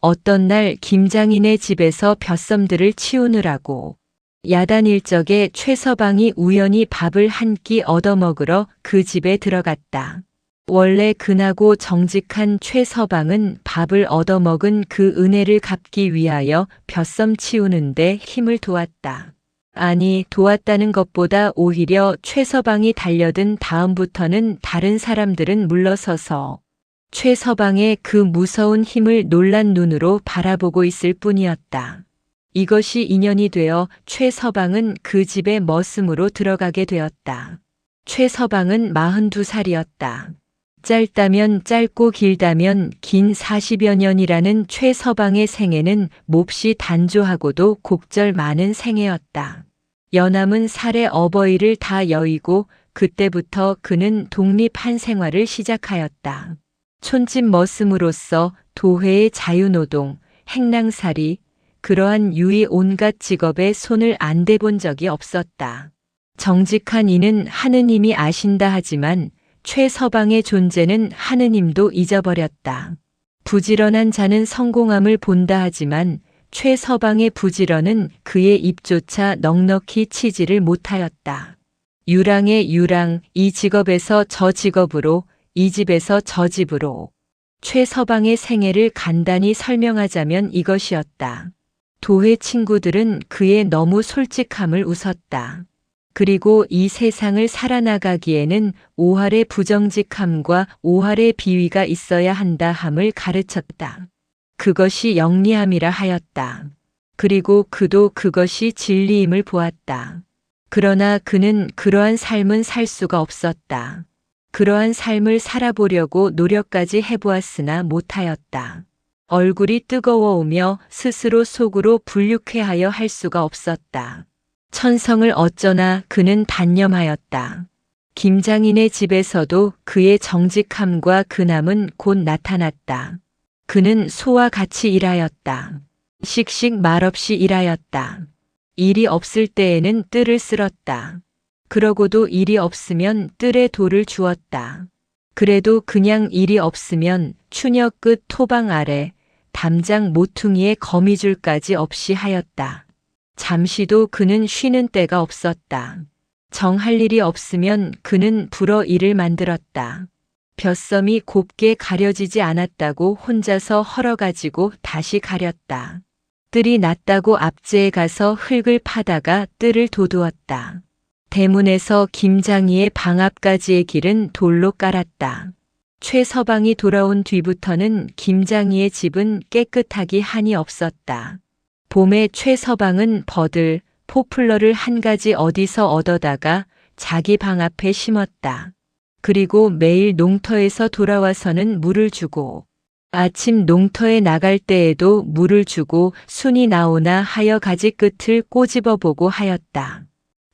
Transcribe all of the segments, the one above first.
어떤 날 김장인의 집에서 벼섬들을 치우느라고 야단 일적에 최서방이 우연히 밥을 한 끼 얻어먹으러 그 집에 들어갔다. 원래 근하고 정직한 최서방은 밥을 얻어먹은 그 은혜를 갚기 위하여 벼섬 치우는데 힘을 도왔다. 아니, 도왔다는 것보다 오히려 최서방이 달려든 다음부터는 다른 사람들은 물러서서 최서방의 그 무서운 힘을 놀란 눈으로 바라보고 있을 뿐이었다. 이것이 인연이 되어 최서방은 그 집에 머슴으로 들어가게 되었다. 최서방은 42살이었다. 짧다면 짧고 길다면 긴 40여 년이라는 최서방의 생애는 몹시 단조하고도 곡절 많은 생애였다. 여남은 살의 어버이를 다 여의고 그때부터 그는 독립한 생활을 시작하였다. 촌집 머슴으로서 도회의 자유노동, 행랑살이, 그러한 유의 온갖 직업에 손을 안 대본 적이 없었다. 정직한 이는 하느님이 아신다 하지만 최서방의 존재는 하느님도 잊어버렸다. 부지런한 자는 성공함을 본다 하지만 최서방의 부지런은 그의 입조차 넉넉히 치지를 못하였다. 유랑의 유랑, 이 직업에서 저 직업으로, 이 집에서 저 집으로. 최서방의 생애를 간단히 설명하자면 이것이었다. 도회 친구들은 그의 너무 솔직함을 웃었다. 그리고 이 세상을 살아나가기에는 5할의 부정직함과 5할의 비위가 있어야 한다 함을 가르쳤다. 그것이 영리함이라 하였다. 그리고 그도 그것이 진리임을 보았다. 그러나 그는 그러한 삶은 살 수가 없었다. 그러한 삶을 살아보려고 노력까지 해보았으나 못하였다. 얼굴이 뜨거워오며 스스로 속으로 불육회하여 할 수가 없었다. 천성을 어쩌나 그는 단념하였다. 김장인의 집에서도 그의 정직함과 근함은 곧 나타났다. 그는 소와 같이 일하였다. 씩씩 말없이 일하였다. 일이 없을 때에는 뜰을 쓸었다. 그러고도 일이 없으면 뜰에 돌을 주었다. 그래도 그냥 일이 없으면 추녀 끝 토방 아래 담장 모퉁이에 거미줄까지 없이 하였다. 잠시도 그는 쉬는 때가 없었다. 정할 일이 없으면 그는 불어 일을 만들었다. 벼섬이 곱게 가려지지 않았다고 혼자서 헐어가지고 다시 가렸다. 뜰이 났다고 앞재에 가서 흙을 파다가 뜰을 도두었다. 대문에서 김장이의 방 앞까지의 길은 돌로 깔았다. 최서방이 돌아온 뒤부터는 김장이의 집은 깨끗하기 한이 없었다. 봄에 최서방은 버들, 포플러를 한 가지 어디서 얻어다가 자기 방 앞에 심었다. 그리고 매일 농터에서 돌아와서는 물을 주고 아침 농터에 나갈 때에도 물을 주고 순이 나오나 하여 가지 끝을 꼬집어 보고 하였다.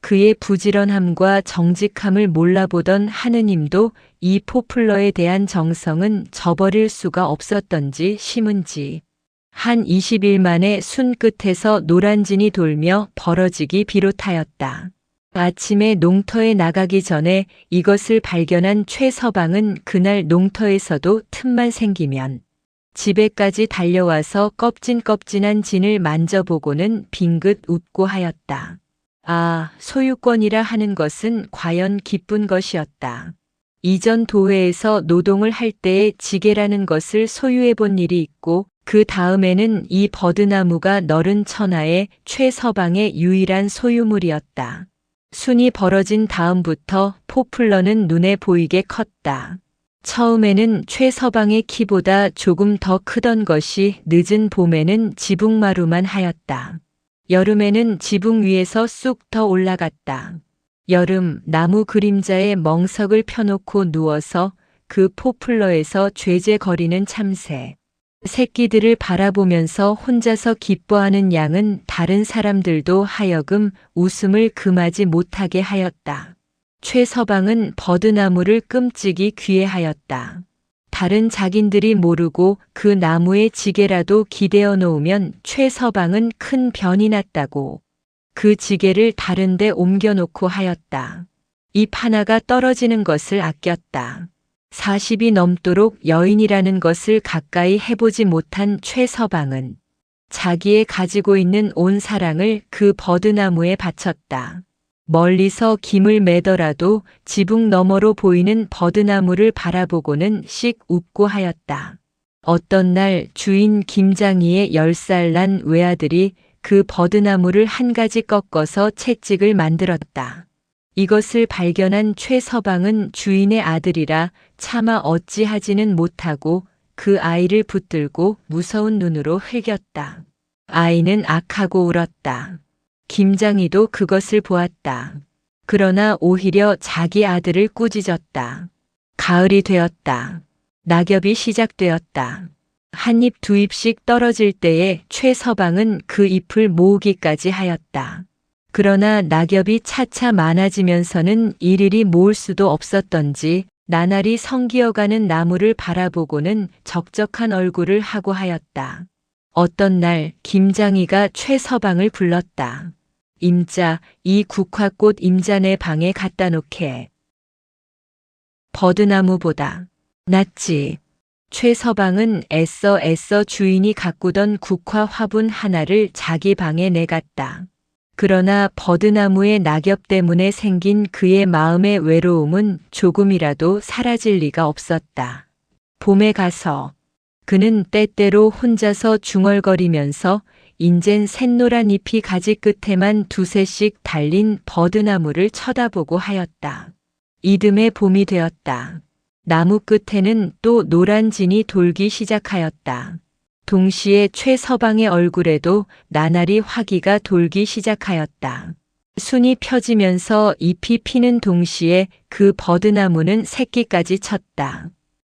그의 부지런함과 정직함을 몰라보던 하느님도 이 포플러에 대한 정성은 저버릴 수가 없었던지 심은지 한 20일 만에 순 끝에서 노란진이 돌며 벌어지기 비롯하였다. 아침에 농터에 나가기 전에 이것을 발견한 최서방은 그날 농터에서도 틈만 생기면 집에까지 달려와서 껍진껍진한 진을 만져보고는 빙긋 웃고 하였다. 아, 소유권이라 하는 것은 과연 기쁜 것이었다. 이전 도회에서 노동을 할 때에 지게라는 것을 소유해 본 일이 있고 그 다음에는 이 버드나무가 너른 천하의 최서방의 유일한 소유물이었다. 순이 벌어진 다음부터 포플러는 눈에 보이게 컸다. 처음에는 최서방의 키보다 조금 더 크던 것이 늦은 봄에는 지붕마루만 하였다. 여름에는 지붕 위에서 쑥 더 올라갔다. 여름 나무 그림자에 멍석을 펴놓고 누워서 그 포플러에서 죄죄거리는 참새. 새끼들을 바라보면서 혼자서 기뻐하는 양은 다른 사람들도 하여금 웃음을 금하지 못하게 하였다. 최서방은 버드나무를 끔찍이 귀해하였다. 다른 작인들이 모르고 그 나무에 지게라도 기대어 놓으면 최서방은 큰 변이 났다고 그 지게를 다른 데 옮겨놓고 하였다. 잎 하나가 떨어지는 것을 아꼈다. 40이 넘도록 여인이라는 것을 가까이 해보지 못한 최서방은 자기의 가지고 있는 온 사랑을 그 버드나무에 바쳤다. 멀리서 김을 매더라도 지붕 너머로 보이는 버드나무를 바라보고는 씩 웃고 하였다. 어떤 날 주인 김장이의 10살 난 외아들이 그 버드나무를 한 가지 꺾어서 채찍을 만들었다. 이것을 발견한 최서방은 주인의 아들이라 차마 어찌하지는 못하고 그 아이를 붙들고 무서운 눈으로 흘겼다. 아이는 악하고 울었다. 김장이도 그것을 보았다. 그러나 오히려 자기 아들을 꾸짖었다. 가을이 되었다. 낙엽이 시작되었다. 한 잎 두 잎씩 떨어질 때에 최서방은 그 잎을 모으기까지 하였다. 그러나 낙엽이 차차 많아지면서는 일일이 모을 수도 없었던지 나날이 성기어가는 나무를 바라보고는 적적한 얼굴을 하고 하였다. 어떤 날 김장이가 최서방을 불렀다. 임자, 이 국화꽃 임자 내 방에 갖다 놓게. 버드나무보다 낫지. 최서방은 애써 주인이 가꾸던 국화 화분 하나를 자기 방에 내갔다. 그러나 버드나무의 낙엽 때문에 생긴 그의 마음의 외로움은 조금이라도 사라질 리가 없었다. 봄에 가서 그는 때때로 혼자서 중얼거리면서 인젠 샛노란 잎이 가지 끝에만 두세씩 달린 버드나무를 쳐다보고 하였다. 이듬해 봄이 되었다. 나무 끝에는 또 노란 진이 돌기 시작하였다. 동시에 최서방의 얼굴에도 나날이 화기가 돌기 시작하였다. 순이 펴지면서 잎이 피는 동시에 그 버드나무는 새끼까지 쳤다.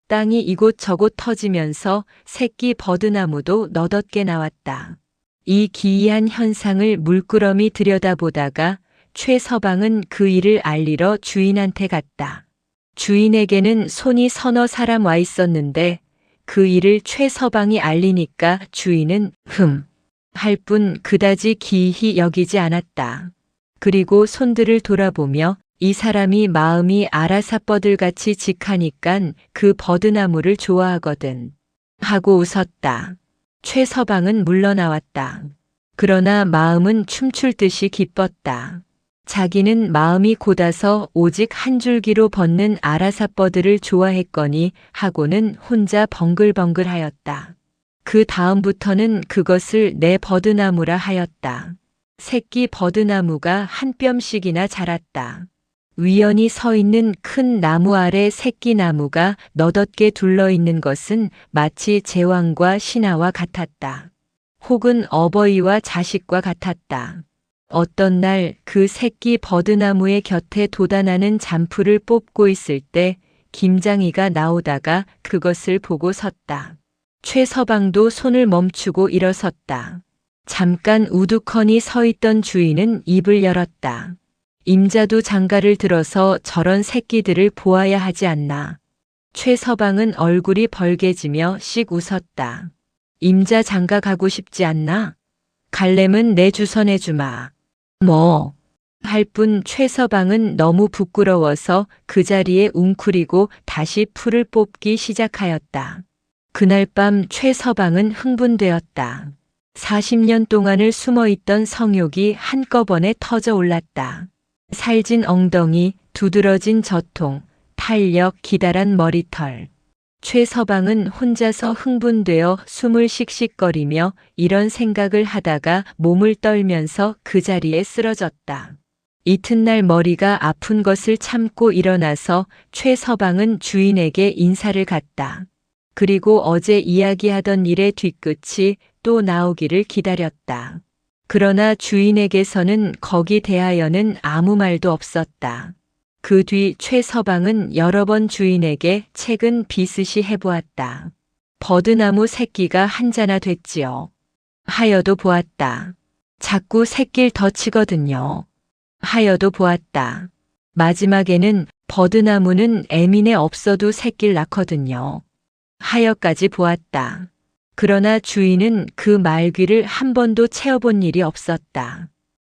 땅이 이곳저곳 터지면서 새끼 버드나무도 너덧게 나왔다. 이 기이한 현상을 물끄러미 들여다보다가 최서방은 그 일을 알리러 주인한테 갔다. 주인에게는 손이 서너 사람 와 있었는데 그 일을 최서방이 알리니까 주인은 할 뿐 그다지 기이히 여기지 않았다. 그리고 손들을 돌아보며 이 사람이 마음이 아라사뻐들같이 직하니깐 그 버드나무를 좋아하거든 하고 웃었다. 최서방은 물러나왔다. 그러나 마음은 춤출 듯이 기뻤다. 자기는 마음이 곧아서 오직 한 줄기로 벗는 아라사뻐들을 좋아했거니 하고는 혼자 벙글벙글하였다. 그 다음부터는 그것을 내 버드나무라 하였다. 새끼 버드나무가 한 뼘씩이나 자랐다. 위연히 서 있는 큰 나무 아래 새끼 나무가 너덧게 둘러있는 것은 마치 제왕과 신하와 같았다. 혹은 어버이와 자식과 같았다. 어떤 날 그 새끼 버드나무의 곁에 돋아나는 잔풀을 뽑고 있을 때 김장이가 나오다가 그것을 보고 섰다. 최서방도 손을 멈추고 일어섰다. 잠깐 우두커니 서 있던 주인은 입을 열었다. 임자도 장가를 들어서 저런 새끼들을 보아야 하지 않나. 최서방은 얼굴이 벌개지며 씩 웃었다. 임자 장가 가고 싶지 않나? 갈래면 내 주선해 주마. 뭐? 할 뿐 최서방은 너무 부끄러워서 그 자리에 웅크리고 다시 풀을 뽑기 시작하였다. 그날 밤 최서방은 흥분되었다. 40년 동안을 숨어있던 성욕이 한꺼번에 터져 올랐다. 살진 엉덩이, 두드러진 저통, 탄력, 기다란 머리털. 최서방은 혼자서 흥분되어 숨을 씩씩거리며 이런 생각을 하다가 몸을 떨면서 그 자리에 쓰러졌다. 이튿날 머리가 아픈 것을 참고 일어나서 최서방은 주인에게 인사를 갔다. 그리고 어제 이야기하던 일의 뒤끝이 또 나오기를 기다렸다. 그러나 주인에게서는 거기 대하여는 아무 말도 없었다. 그 뒤 최서방은 여러 번 주인에게 책은 비슷이 해보았다. 버드나무 새끼가 한자나 됐지요. 하여도 보았다. 자꾸 새끼를 더 치거든요. 하여도 보았다. 마지막에는 버드나무는 애민에 없어도 새끼를 낳거든요. 하여까지 보았다. 그러나 주인은 그 말귀를 한 번도 채워본 일이 없었다.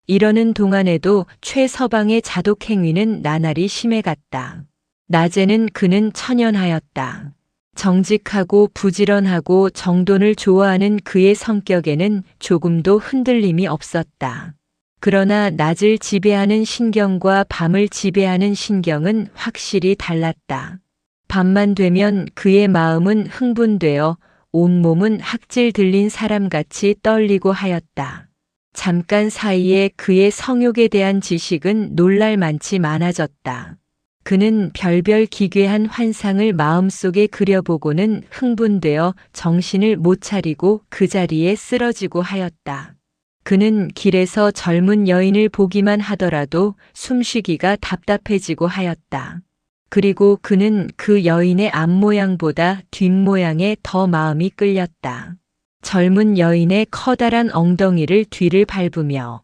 이러는 동안에도 최서방의 자독행위는 나날이 심해갔다. 낮에는 그는 천연하였다. 정직하고 부지런하고 정돈을 좋아하는 그의 성격에는 조금도 흔들림이 없었다. 그러나 낮을 지배하는 신경과 밤을 지배하는 신경은 확실히 달랐다. 밤만 되면 그의 마음은 흥분되어 온몸은 학질 들린 사람같이 떨리고 하였다. 잠깐 사이에 그의 성욕에 대한 지식은 놀랄만치 많아졌다. 그는 별별 기괴한 환상을 마음속에 그려보고는 흥분되어 정신을 못 차리고 그 자리에 쓰러지고 하였다. 그는 길에서 젊은 여인을 보기만 하더라도 숨쉬기가 답답해지고 하였다. 그리고 그는 그 여인의 앞모양보다 뒷모양에 더 마음이 끌렸다. 젊은 여인의 커다란 엉덩이를 뒤를 밟으며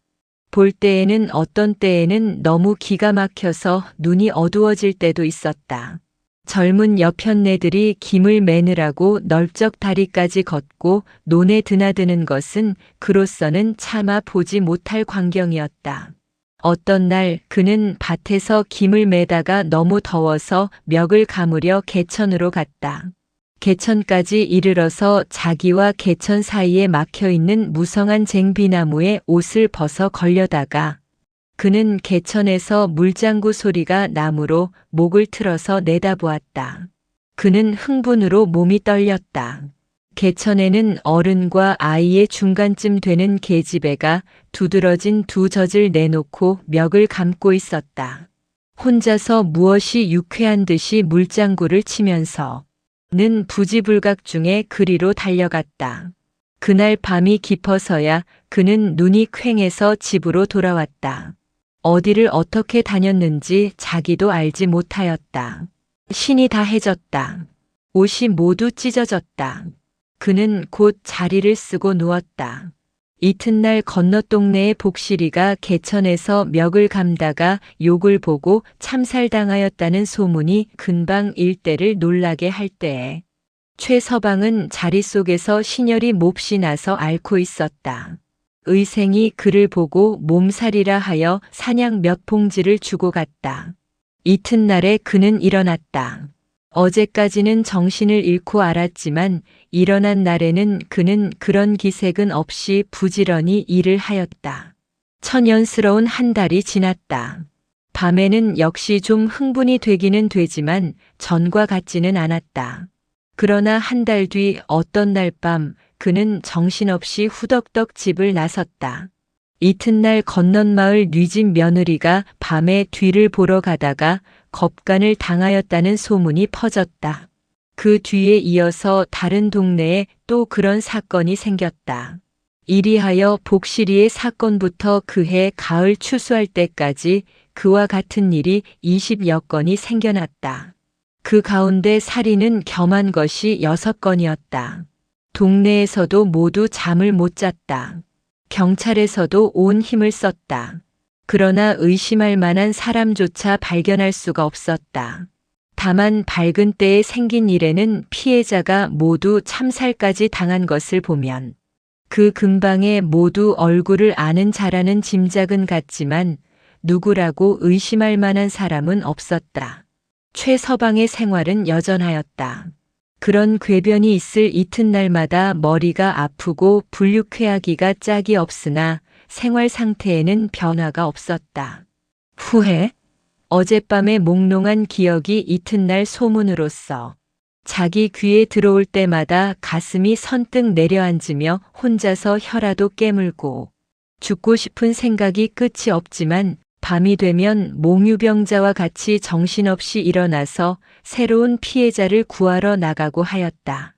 볼 때에는 어떤 때에는 너무 기가 막혀서 눈이 어두워질 때도 있었다. 젊은 여편네들이 김을 매느라고 널쩍 다리까지 걷고 논에 드나드는 것은 그로서는 차마 보지 못할 광경이었다. 어떤 날 그는 밭에서 김을 매다가 너무 더워서 멱을 감으려 개천으로 갔다. 개천까지 이르러서 자기와 개천 사이에 막혀있는 무성한 쟁비나무에 옷을 벗어 걸려다가 그는 개천에서 물장구 소리가 나무로 목을 틀어서 내다보았다. 그는 흥분으로 몸이 떨렸다. 개천에는 어른과 아이의 중간쯤 되는 계집애가 두드러진 두 젖을 내놓고 멱을 감고 있었다. 혼자서 무엇이 유쾌한 듯이 물장구를 치면서 는 부지불각 중에 그리로 달려갔다. 그날 밤이 깊어서야 그는 눈이 퀭해서 집으로 돌아왔다. 어디를 어떻게 다녔는지 자기도 알지 못하였다. 신이 다 해졌다. 옷이 모두 찢어졌다. 그는 곧 자리를 쓰고 누웠다. 이튿날 건너동네의 복실이가 개천에서 멱을 감다가 욕을 보고 참살당하였다는 소문이 근방 일대를 놀라게 할 때에 최서방은 자리 속에서 신혈이 몹시 나서 앓고 있었다. 의생이 그를 보고 몸살이라 하여 산약 몇 봉지를 주고 갔다. 이튿날에 그는 일어났다. 어제까지는 정신을 잃고 알았지만 일어난 날에는 그는 그런 기색은 없이 부지런히 일을 하였다. 천연스러운 한 달이 지났다. 밤에는 역시 좀 흥분이 되기는 되지만 전과 같지는 않았다. 그러나 한 달 뒤 어떤 날 밤 그는 정신없이 후덕덕 집을 나섰다. 이튿날 건넌마을 뉘집 며느리가 밤에 뒤를 보러 가다가 겁간을 당하였다는 소문이 퍼졌다. 그 뒤에 이어서 다른 동네에 또 그런 사건이 생겼다. 이리하여 복실이의 사건부터 그해 가을 추수할 때까지 그와 같은 일이 20여 건이 생겨났다. 그 가운데 살인은 겸한 것이 6건이었다. 동네에서도 모두 잠을 못 잤다. 경찰에서도 온 힘을 썼다. 그러나 의심할 만한 사람조차 발견할 수가 없었다. 다만 밝은 때에 생긴 일에는 피해자가 모두 참살까지 당한 것을 보면 그 근방에 모두 얼굴을 아는 자라는 짐작은 같지만 누구라고 의심할 만한 사람은 없었다. 최서방의 생활은 여전하였다. 그런 궤변이 있을 이튿날마다 머리가 아프고 불육회하기가 짝이 없으나 생활 상태에는 변화가 없었다. 후에 어젯밤의 몽롱한 기억이 이튿날 소문으로써 자기 귀에 들어올 때마다 가슴이 선뜻 내려앉으며 혼자서 혀라도 깨물고 죽고 싶은 생각이 끝이 없지만 밤이 되면 몽유병자와 같이 정신없이 일어나서 새로운 피해자를 구하러 나가고 하였다.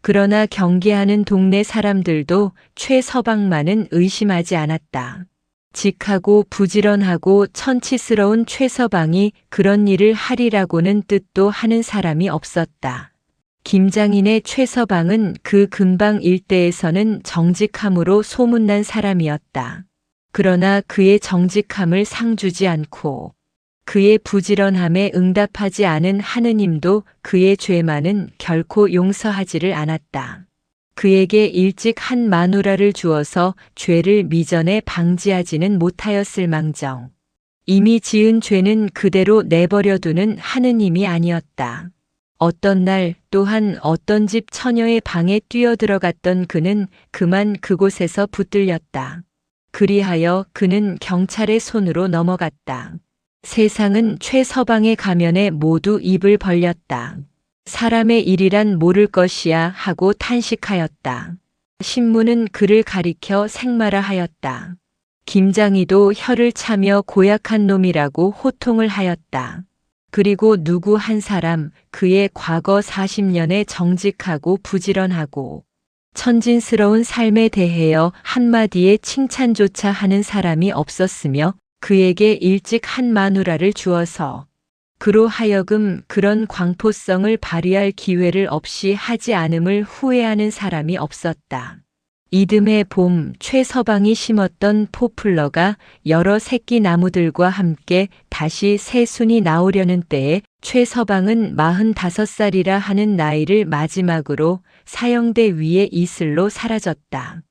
그러나 경계하는 동네 사람들도 최서방만은 의심하지 않았다. 직하고 부지런하고 천치스러운 최서방이 그런 일을 하리라고는 뜻도 하는 사람이 없었다. 김장인의 최서방은 그 근방 일대에서는 정직함으로 소문난 사람이었다. 그러나 그의 정직함을 상주지 않고 그의 부지런함에 응답하지 않은 하느님도 그의 죄만은 결코 용서하지를 않았다. 그에게 일찍 한 마누라를 주어서 죄를 미전에 방지하지는 못하였을 망정 이미 지은 죄는 그대로 내버려두는 하느님이 아니었다. 어떤 날 또한 어떤 집 처녀의 방에 뛰어들어갔던 그는 그만 그곳에서 붙들렸다. 그리하여 그는 경찰의 손으로 넘어갔다. 세상은 최서방의 가면에 모두 입을 벌렸다. 사람의 일이란 모를 것이야 하고 탄식하였다. 신문은 그를 가리켜 생마라 하였다. 김장이도 혀를 차며 고약한 놈이라고 호통을 하였다. 그리고 누구 한 사람 그의 과거 40년의 정직하고 부지런하고 천진스러운 삶에 대하여 한마디의 칭찬조차 하는 사람이 없었으며 그에게 일찍 한 마누라를 주어서 그로 하여금 그런 광포성을 발휘할 기회를 없이 하지 않음을 후회하는 사람이 없었다. 이듬해 봄 최서방이 심었던 포플러가 여러 새끼 나무들과 함께 다시 새순이 나오려는 때에 최서방은 45살이라 하는 나이를 마지막으로 사형대 위의 이슬로 사라졌다.